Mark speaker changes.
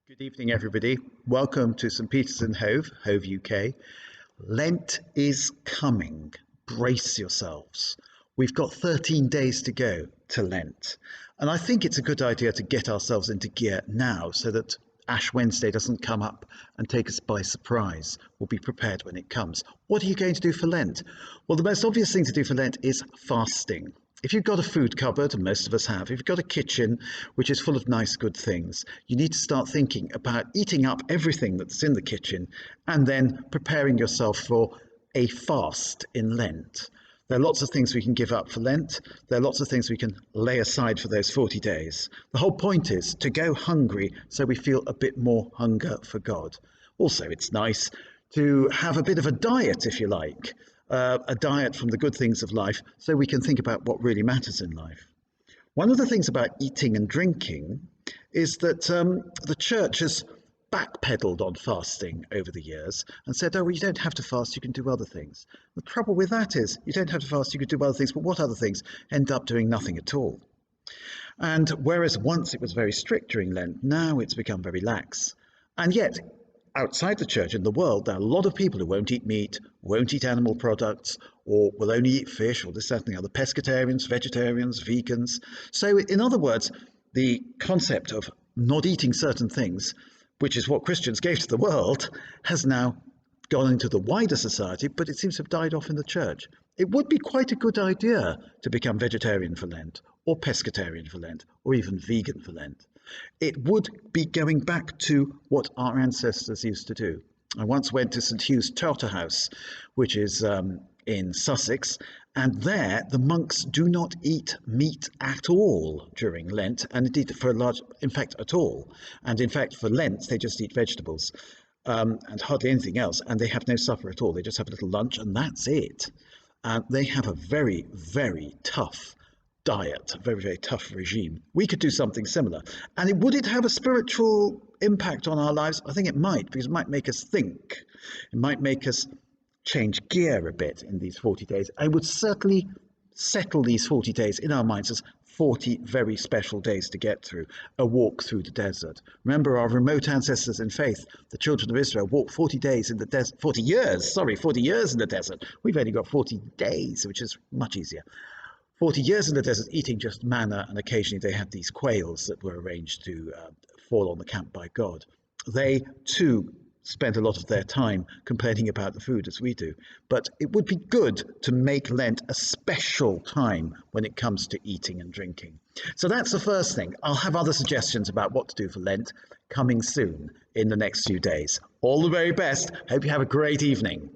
Speaker 1: Good evening, everybody. Welcome to St. Peter's in Hove, Hove, UK. Lent is coming. Brace yourselves. We've got 13 days to go to Lent. And I think it's a good idea to get ourselves into gear now so that Ash Wednesday doesn't come up and take us by surprise. We'll be prepared when it comes. What are you going to do for Lent? Well, the most obvious thing to do for Lent is fasting. If you've got a food cupboard, and most of us have, if you've got a kitchen which is full of nice, good things, you need to start thinking about eating up everything that's in the kitchen and then preparing yourself for a fast in Lent. There are lots of things we can give up for Lent. There are lots of things we can lay aside for those 40 days. The whole point is to go hungry so we feel a bit more hunger for God. Also, it's nice to have a bit of a diet, if you like, a diet from the good things of life so we can think about what really matters in life. One of the things about eating and drinking is that the church has backpedaled on fasting over the years and said, oh, well, you don't have to fast, you can do other things. The trouble with that is you don't have to fast, you can do other things, but what other things? End up doing nothing at all. And whereas once it was very strict during Lent, now it's become very lax. And yet, outside the church in the world, there are a lot of people who won't eat meat, won't eat animal products, or will only eat fish, or this, that, and the other. Pescatarians, vegetarians, vegans. So, in other words, the concept of not eating certain things, which is what Christians gave to the world, has now gone into the wider society, but it seems to have died off in the church. It would be quite a good idea to become vegetarian for Lent, or pescatarian for Lent, or even vegan for Lent. It would be going back to what our ancestors used to do. I once went to St Hugh's Charterhouse, which is in Sussex, and there the monks do not eat meat at all during Lent, and indeed in fact at all. And in fact for Lent they just eat vegetables and hardly anything else, and they have no supper at all. They just have a little lunch and that's it. They have a very, very tough diet, a very, very tough regime. We could do something similar. And would it have a spiritual impact on our lives? I think it might, because it might make us think. It might make us change gear a bit in these 40 days. I would certainly settle these 40 days in our minds as 40 very special days to get through, a walk through the desert. Remember our remote ancestors in faith, the children of Israel, walked 40 days in the desert, 40 years in the desert. We've only got 40 days, which is much easier. 40 years in the desert eating just manna, and occasionally they had these quails that were arranged to fall on the camp by God. They too spent a lot of their time complaining about the food as we do. But it would be good to make Lent a special time when it comes to eating and drinking. So that's the first thing. I'll have other suggestions about what to do for Lent coming soon in the next few days. All the very best. Hope you have a great evening.